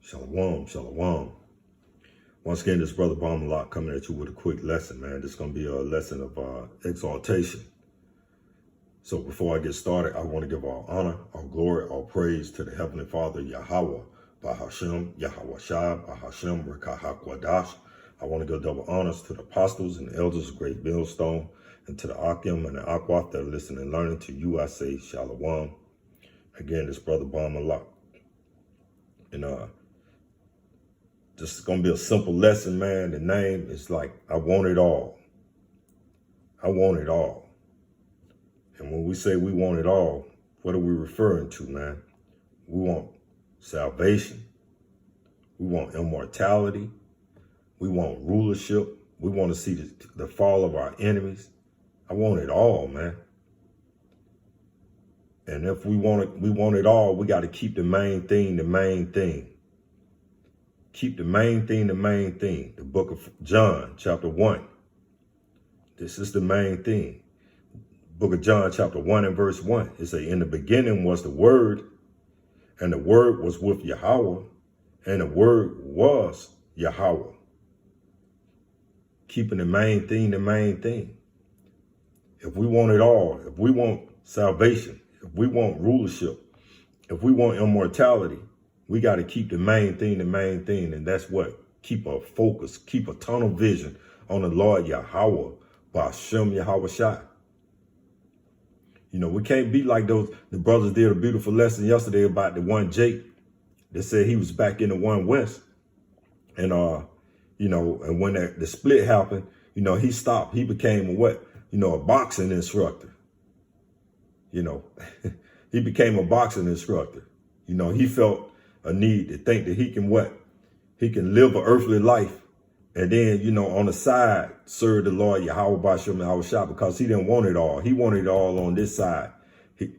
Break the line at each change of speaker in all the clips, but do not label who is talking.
Shalom, shalom. Once again, this brother Bombalot coming at you with a quick lesson, man. This is going to be a lesson of exaltation. So before I get started, I want to give all honor, all glory, all praise to the Heavenly Father, Yahweh, Bahashem, Yahweh Shab, Bahashem, Rekahakwadash. I want to give double honors to the apostles and elders of Great Millstone, and to the Akim and the Aquath that are listening and learning. To you, I say shalom. Again, this brother Bombalot. And this is going to be a simple lesson, man. The name is like, I want it all. I want it all. And when we say we want it all, what are we referring to, man? We want salvation. We want immortality. We want rulership. We want to see the fall of our enemies. I want it all, man. And if we want it all, we got to keep the main thing, the main thing. Keep the main thing, the main thing. The book of John, chapter 1. This is the main thing. Book of John, chapter 1 and verse 1. It says, in the beginning was the Word, and the Word was with Yahweh, and the Word was Yahweh. Keeping the main thing, the main thing. If we want it all, if we want salvation, if we want rulership, if we want immortality, we got to keep the main thing, the main thing. And that's what? Keep a focus, keep a tunnel vision on the Lord Yahweh, Ba'ashem Yahweh Shai. You know, we can't be like the brothers did a beautiful lesson yesterday about the one Jake. They said he was back in the one West. And, you know, and when the split happened, you know, he stopped. He became a what? You know, a boxing instructor. You know, he became a boxing instructor. You know, he felt a need to think that he can what? He can live an earthly life. And then, you know, on the side, serve the Lord Yahweh Ba'ashem Yahweh Shah, because he didn't want it all. He wanted it all on this side.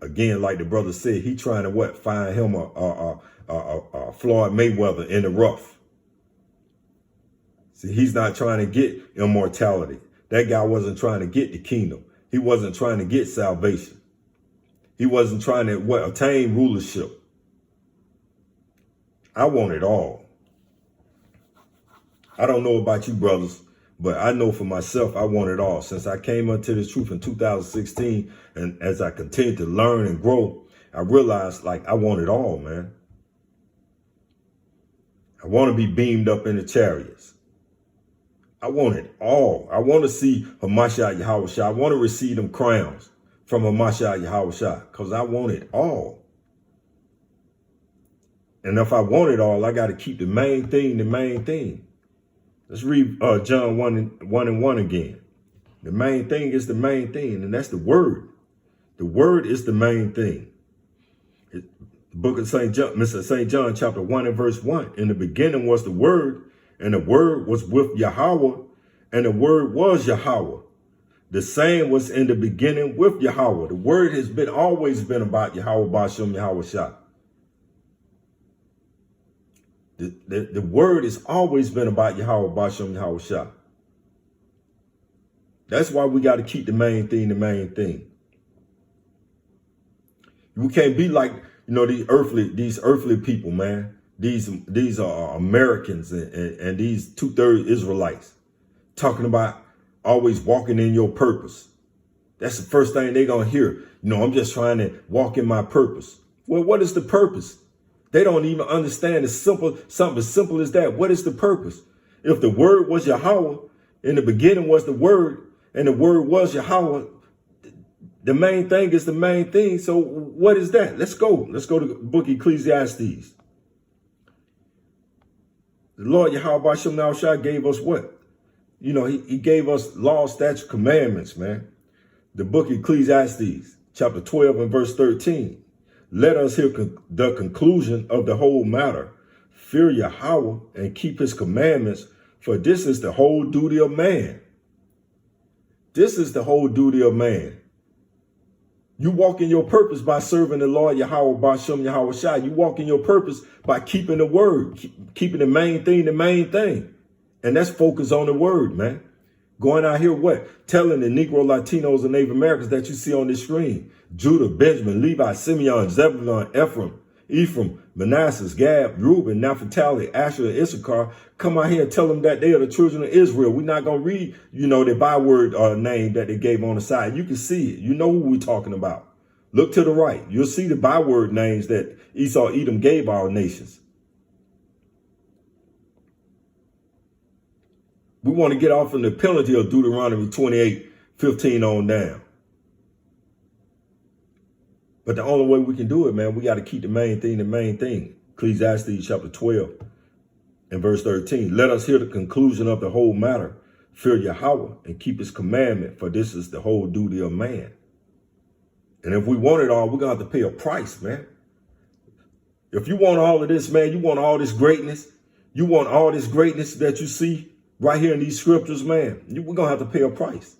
Again, like the brother said, he trying to what? Find him a Floyd Mayweather in the rough. See, he's not trying to get immortality. That guy wasn't trying to get the kingdom. He wasn't trying to get salvation. He wasn't trying to what? Attain rulership. I want it all. I don't know about you, brothers, but I know for myself, I want it all. Since I came into this truth in 2016, and as I continued to learn and grow, I realized, like, I want it all, man. I want to be beamed up in the chariots. I want it all. I want to see Hamashiach Yahweh Shai. I want to receive them crowns from Hamashiach Yahweh Shai, because I want it all. And if I want it all, I got to keep the main thing, the main thing. Let's read John 1 and 1 again. The main thing is the main thing, and that's the Word. The Word is the main thing. The book of St. John, chapter 1 and verse 1. In the beginning was the Word, and the Word was with Yahweh, and the Word was Yahweh. The same was in the beginning with Yahweh. The Word has always been about Yahweh Ba'ashem Yahweh Shai. The Word has always been about Yahweh Ba'ashem Yahweh Shai. That's why we got to keep the main thing, the main thing. We can't be like, you know, these earthly people, man. These are Americans and these 2/3 Israelites talking about always walking in your purpose. That's the first thing they're going to hear. You know, I'm just trying to walk in my purpose. Well, what is the purpose? They don't even understand something as simple as that. What is the purpose? If the Word was Yahweh, in the beginning was the Word, and the Word was Yahweh, the main thing is the main thing. So what is that? Let's go. Let's go to the book of Ecclesiastes. The Lord Yahweh Ba'ashem Yahweh Shai gave us what? You know, he gave us law, statutes, commandments, man. The book of Ecclesiastes, chapter 12 and verse 13. Let us hear the conclusion of the whole matter. Fear Yahweh and keep his commandments, for this is the whole duty of man. This is the whole duty of man. You walk in your purpose by serving the Lord Yahweh Ba'ashem Yahweh Shai. You walk in your purpose by keeping the Word, keeping the main thing, the main thing. And that's focus on the Word, man. Going out here, what? Telling the Negro, Latinos, and Native Americans that you see on this screen. Judah, Benjamin, Levi, Simeon, Zebulun, Ephraim, Ephraim, Manasseh, Gad, Reuben, Naphtali, Asher, and Issachar, come out here and tell them that they are the children of Israel. We're not going to read, the byword name that they gave on the side. You can see it. You know who we're talking about. Look to the right. You'll see the byword names that Esau, Edom gave our nations. We want to get off from the penalty of Deuteronomy 28:15 on down. But the only way we can do it, man, we got to keep the main thing. Ecclesiastes chapter 12 and verse 13. Let us hear the conclusion of the whole matter. Fear Yahweh and keep his commandment, for this is the whole duty of man. And if we want it all, we're going to have to pay a price, man. If you want all of this, man, you want all this greatness. You want all this greatness that you see right here in these scriptures, man. We're going to have to pay a price.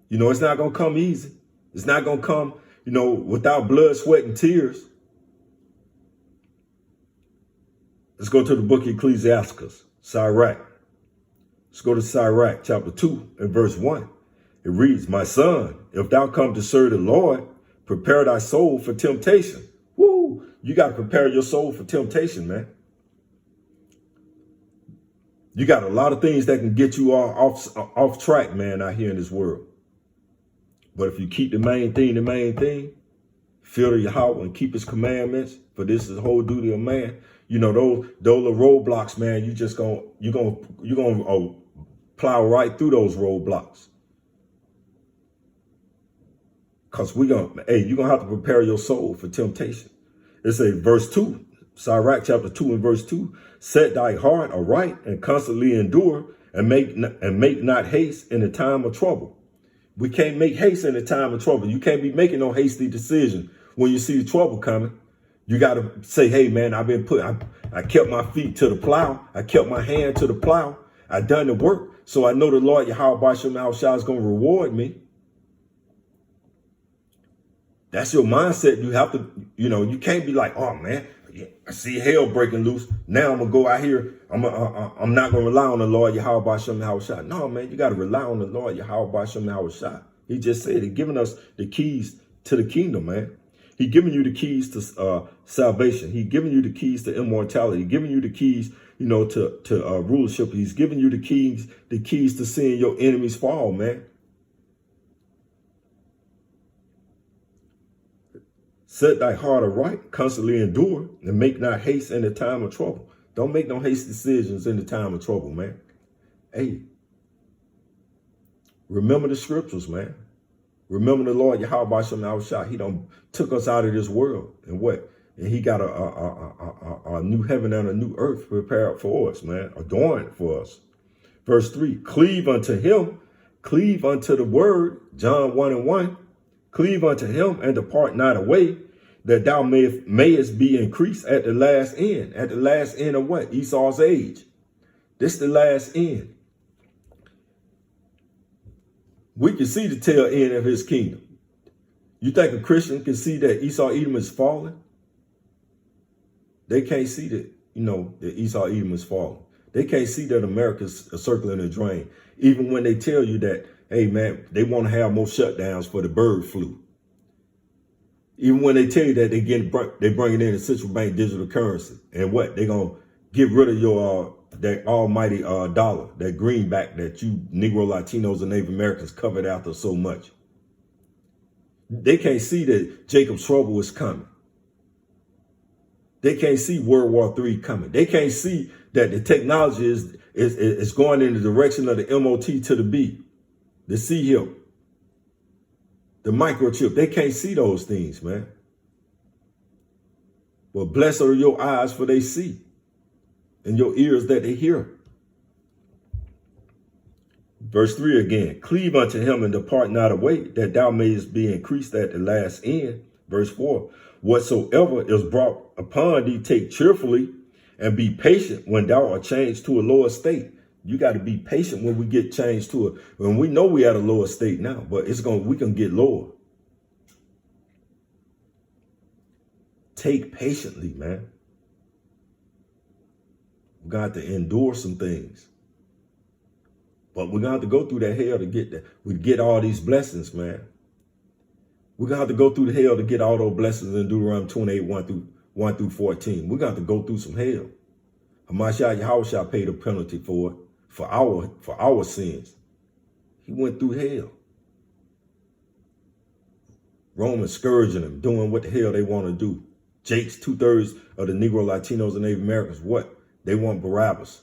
It's not going to come easy. It's not going to come, without blood, sweat, and tears. Let's go to the book of Ecclesiastes, Sirach. Let's go to Sirach chapter 2 and verse 1. It reads, my son, if thou come to serve the Lord, prepare thy soul for temptation. Woo! You got to prepare your soul for temptation, man. You got a lot of things that can get you off track, man, out here in this world. But if you keep the main thing, fear Yahweh and keep his commandments, for this is the whole duty of man. Those roadblocks, man, you're gonna plow right through those roadblocks. Cause you're gonna have to prepare your soul for temptation. It's a verse 2, Sirach chapter 2 and verse 2. Set thy heart aright and constantly endure, and make not haste in the time of trouble. We can't make haste in the time of trouble. You can't be making no hasty decision when you see the trouble coming. You got to say, hey, man, I kept my feet to the plow. I kept my hand to the plow. I done the work. So I know the Lord Yahweh B'Shem Shah is going to reward me. That's your mindset. You have to, you can't be like, oh, man, I see hell breaking loose. Now I'm going to go out here. I'm not going to rely on the Lord Yahweh B'Shem Shah. No, man, you got to rely on the Lord Yahweh B'Shem Shah. He just said He's giving us the keys to the kingdom, man. He's giving you the keys to salvation. He's giving you the keys to immortality. He's giving you the keys, to rulership. He's giving you the keys to seeing your enemies fall, man. Set thy heart aright, constantly endure, and make not haste in the time of trouble. Don't make no hasty decisions in the time of trouble, man. Hey, remember the scriptures, man. Remember the Lord Yahweh B'Shem Shah. He done took us out of this world. And what? And he got a new heaven and a new earth prepared for us, man. Adorned for us. Verse 3, cleave unto him, cleave unto the word, John 1 and 1. Cleave unto him and depart not away, that thou mayest be increased at the last end. At the last end of what? Esau's age. This is the last end. We can see the tail end of his kingdom. You think a Christian can see that Esau Edom is falling? They can't see that, that Esau Edom is falling. They can't see that America's circling a drain. Even when they tell you that, hey, man, they want to have more shutdowns for the bird flu. Even when they tell you that they bringing in a central bank digital currency. And what? They're going to get rid of your that almighty dollar, that greenback that you Negro, Latinos, and Native Americans covered after so much. They can't see that Jacob's trouble is coming. They can't see World War III coming. They can't see that the technology is going in the direction of the MOT to the B, the C-hip, the microchip. They can't see those things, man. Well, blessed are your eyes for they see, and your ears that they hear. Verse 3 again, cleave unto him and depart not away, that thou mayest be increased at the last end. Verse 4, whatsoever is brought upon thee, take cheerfully, and be patient when thou art changed to a lower state. You got to be patient when we get changed to it. When we know we at a lower state now, but we can get lower. Take patiently, man. We got to endure some things. But we're going to have to go through that hell to get that. We get all these blessings, man. We're going to have to go through the hell to get all those blessings in Deuteronomy 28, 1 through 14. We're going to have to go through some hell. Hamashiach Yahushua paid a penalty for it, for our sins. He went through hell. Romans scourging them, doing what the hell they want to do. Jakes, 2/3 of the Negro, Latinos, and Native Americans, what? They want Barabbas.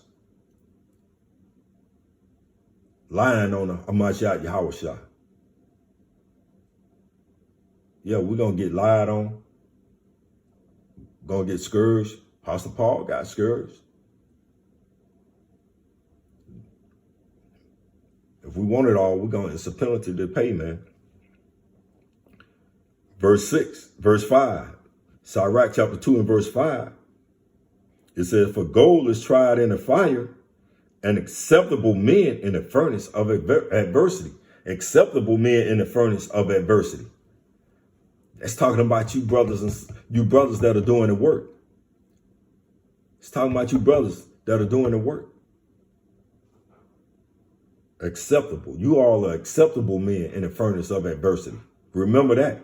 Lying on Hamashiach Yahushua. Yeah, we're going to get lied on. Going to get scourged. Apostle Paul got scourged. If we want it all, it's a penalty to pay, man. Verse 5. Sirach chapter 2 and verse 5. It says, for gold is tried in the fire, and acceptable men in the furnace of adversity. Acceptable men in the furnace of adversity. That's talking about you brothers that are doing the work. It's talking about you brothers that are doing the work. Acceptable. You all are acceptable men in the furnace of adversity. Remember that.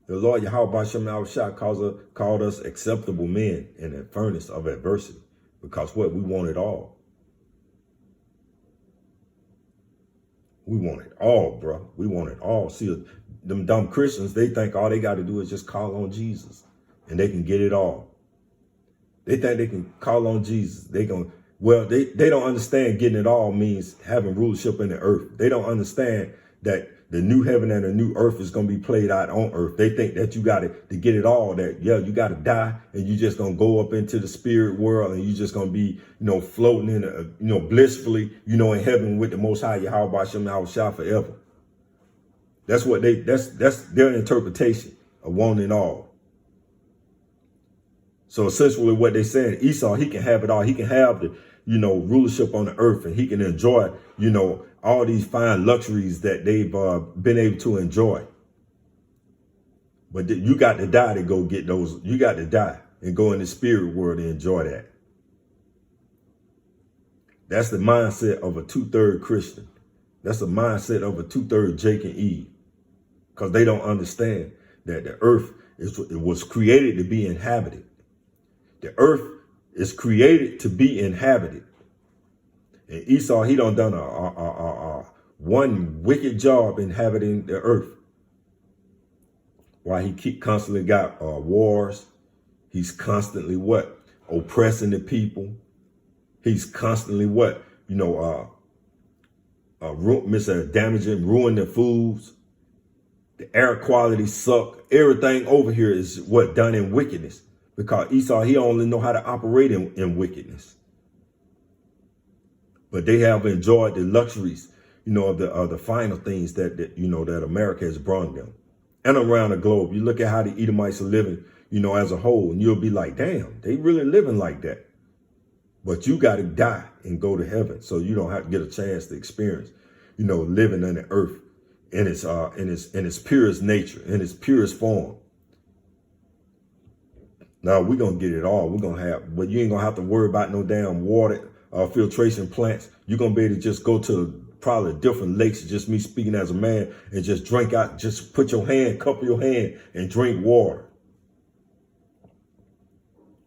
The Lord Yahweh Shem Yahushua called us acceptable men in the furnace of adversity. Because what? We want it all. We want it all, bro. We want it all. See, them dumb Christians, they think all they got to do is just call on Jesus and they can get it all. They think they can call on Jesus. They don't understand getting it all means having rulership in the earth. They don't understand that the new heaven and the new earth is going to be played out on earth. They think that you got to get it all, that, yeah, you got to die and you just going to go up into the spirit world and you just going to be, floating in, blissfully, in heaven with the Most High Yahweh Shem Yahushua forever. That's what that's their interpretation of wanting all. So essentially what they're saying, Esau, he can have it all. He can have the, rulership on the earth, and he can enjoy, all these fine luxuries that they've been able to enjoy. But you got to die to go get those. You got to die and go in the spirit world to enjoy that. That's the mindset of a 2/3 Christian. That's the mindset of a 2/3 Jake and Eve. Because they don't understand that the earth was created to be inhabited. The earth is created to be inhabited. And Esau, he done a one wicked job inhabiting the earth. Why he constantly got wars. He's constantly what? Oppressing the people. He's constantly what? Damaging, ruining the foods. The air quality suck. Everything over here is what? Done in wickedness. Because Esau, he only know how to operate in wickedness. But they have enjoyed the luxuries, of the final things that that America has brought them. And around the globe, you look at how the Edomites are living, as a whole, and you'll be like, damn, they really living like that. But you got to die and go to heaven, so you don't have to get a chance to experience, living on the earth in its purest nature, in its purest form. Now we're gonna get it all. We're gonna have, but you ain't gonna have to worry about no damn water filtration plants. You're gonna be able to just go to probably different lakes, just me speaking as a man, and just drink out, just put your hand, cup your hand and drink water.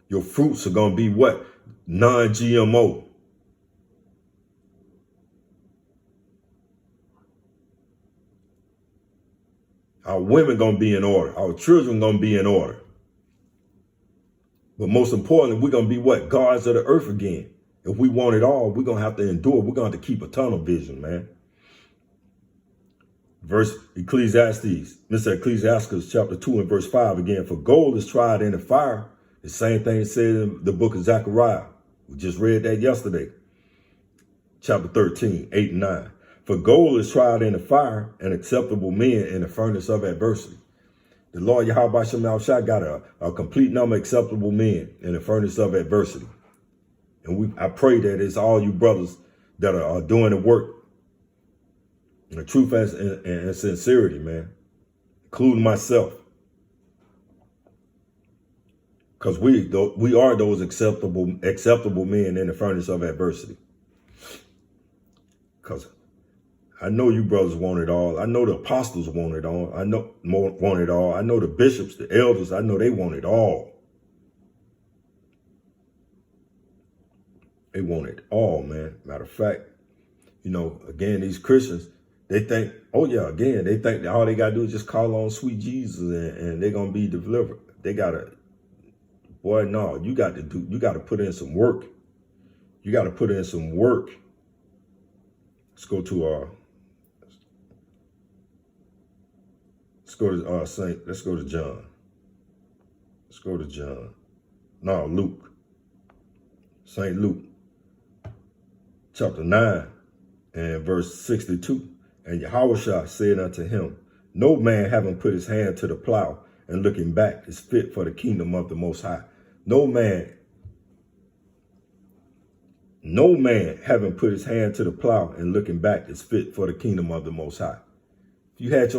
Your fruits are gonna be what? Non-GMO. Our women gonna be in order. Our children gonna be in order. But most importantly, we're going to be what? Guards of the earth again. If we want it all, we're going to have to endure. We're going to have to keep a tunnel vision, man. Verse Ecclesiastes, Mr. Ecclesiastes chapter 2 and verse 5 again. For gold is tried in the fire. The same thing said in the book of Zechariah. We just read that yesterday. Chapter 13, 8 and 9. For gold is tried in the fire, and acceptable men in the furnace of adversity. The Lord Yahweh Shem Yahushua got a complete number of acceptable men in the furnace of adversity. And I pray that it's all you brothers that are doing the work in the truth and sincerity, man, including myself. Because we are those acceptable men in the furnace of adversity. Because I know you brothers want it all. I know the apostles want it all. I know want it all. I know the bishops, the elders, I know they want it all. They want it all, man. Matter of fact, you know, again, these Christians, they think, oh yeah, again, they think that all they got to do is just call on sweet Jesus and they're going to be delivered. They got to, boy, no, you got to put in some work. You got to put in some work. Let's go to let's go to John. Let's go to John. No, Luke. St. Luke. Chapter 9 and verse 62. And Yahushua said unto him, no man having put his hand to the plow and looking back is fit for the kingdom of the Most High. No man having put his hand to the plow and looking back is fit for the kingdom of the Most High. If you had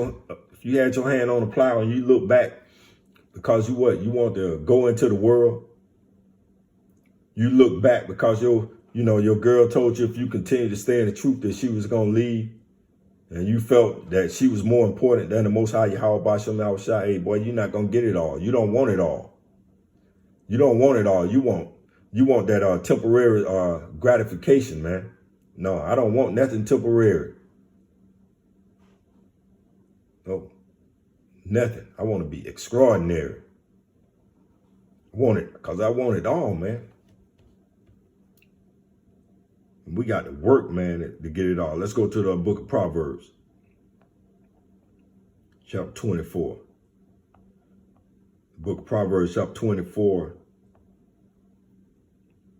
your hand on the plow and you look back because you want to go into the world. You look back because your girl told you if you continue to stay in the truth that she was going to leave. And you felt that she was more important than the Most High Yahweh Shem Yahushua. Hey, boy, you're not going to get it all. You don't want it all. You don't want it all. You want that temporary gratification, man. No, I don't want nothing temporary. No, nothing. I want to be extraordinary. I want it because I want it all, man. We got to work, man, to get it all. Let's go to the book of Proverbs, chapter 24. The book of Proverbs, chapter 24,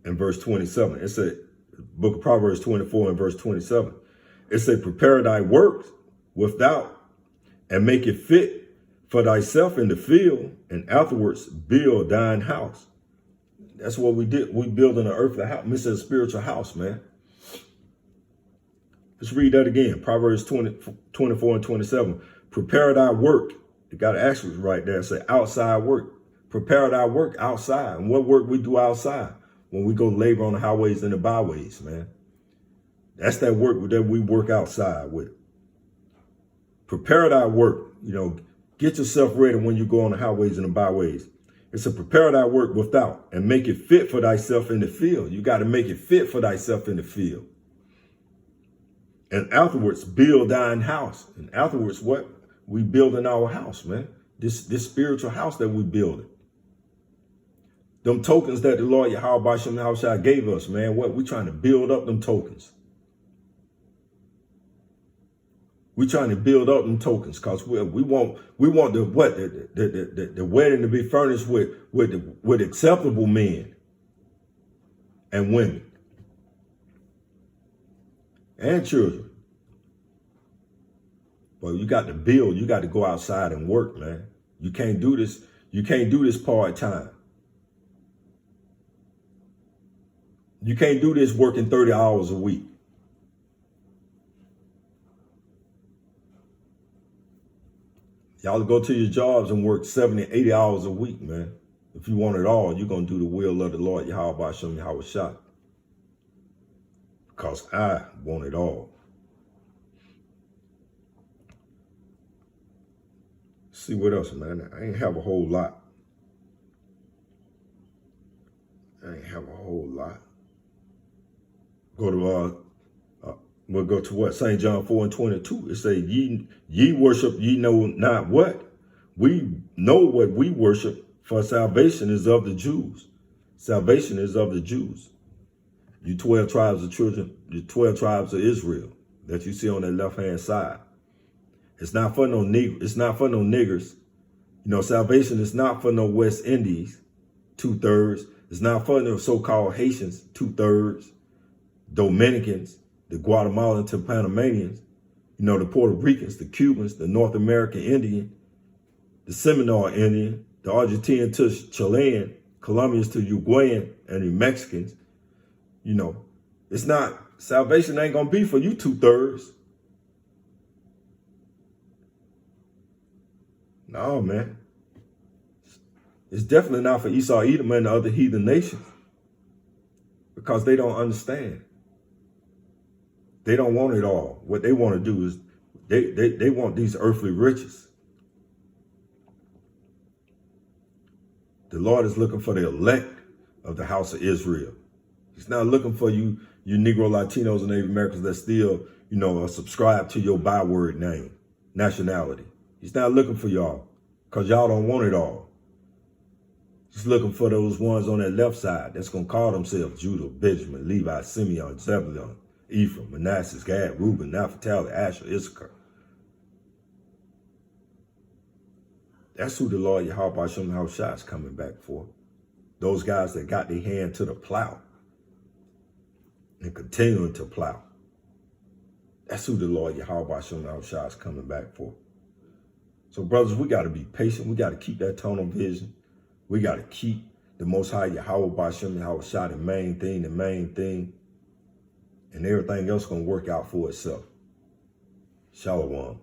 and verse 27. It said, book of Proverbs 24 and verse 27. It said, prepare thy works without, and make it fit for thyself in the field, and afterwards build thine house. That's what we did. We build an earthly house. It's a spiritual house, man. Let's read that again. Proverbs 24 and 27. Prepare thy work. You got to actually right there say outside work. Prepare thy work outside. And what work we do outside? When we go labor on the highways and the byways, man. That's that work that we work outside with. Prepare thy work. Get yourself ready when you go on the highways and the byways. It's a prepare thy work without and make it fit for thyself in the field. You got to make it fit for thyself in the field. And afterwards, build thine house. And afterwards, what? We building our house, man. This spiritual house that we building. Them tokens that the Lord Yahweh Shem Yahushua gave us, man. What? We trying to build up them tokens. We trying to build up them tokens because we want the wedding to be furnished with acceptable men and women. And children. But you got to build. You got to go outside and work, man. You can't do this. You can't do this part-time. You can't do this working 30 hours a week. Y'all go to your jobs and work 70, 80 hours a week, man. If you want it all, you're going to do the will of the Lord Yahweh Shem Yahushua. Because I want it all. See what else, man. I ain't have a whole lot. We'll go to what? St. John 4 and 22. It says, ye worship, ye know not what. We know what we worship, for salvation is of the Jews. Salvation is of the Jews. You 12 tribes of children, the 12 tribes of Israel that you see on that left-hand side. It's not for no niggers. Salvation is not for no West Indies, 2/3. It's not for no so-called Haitians, 2/3. Dominicans, the Guatemalans to Panamanians, the Puerto Ricans, the Cubans, the North American Indian, the Seminole Indian, the Argentinian to Chilean, Colombians to Uruguayan, and the Mexicans. It's not, salvation ain't going to be for you 2/3. No, man. It's definitely not for Esau, Edom, and the other heathen nations. Because they don't understand. They don't want it all. What they want to do is they want these earthly riches. The Lord is looking for the elect of the house of Israel. He's not looking for you Negro, Latinos, and Native Americans that still, subscribe to your byword name, nationality. He's not looking for y'all because y'all don't want it all. He's looking for those ones on that left side that's going to call themselves Judah, Benjamin, Levi, Simeon, Zebulun, Ephraim, Manasseh, Gad, Reuben, Naphtali, Asher, Issachar. That's who the Lord Yahweh Hashem Yahushua is coming back for. Those guys that got their hand to the plow and continuing to plow. That's who the Lord Yahweh Hashem Yahushua is coming back for. So brothers, we got to be patient. We got to keep that tunnel vision. We got to keep the Most High Yahweh Hashem Yahushua the main thing. And everything else going to work out for itself. Shalom.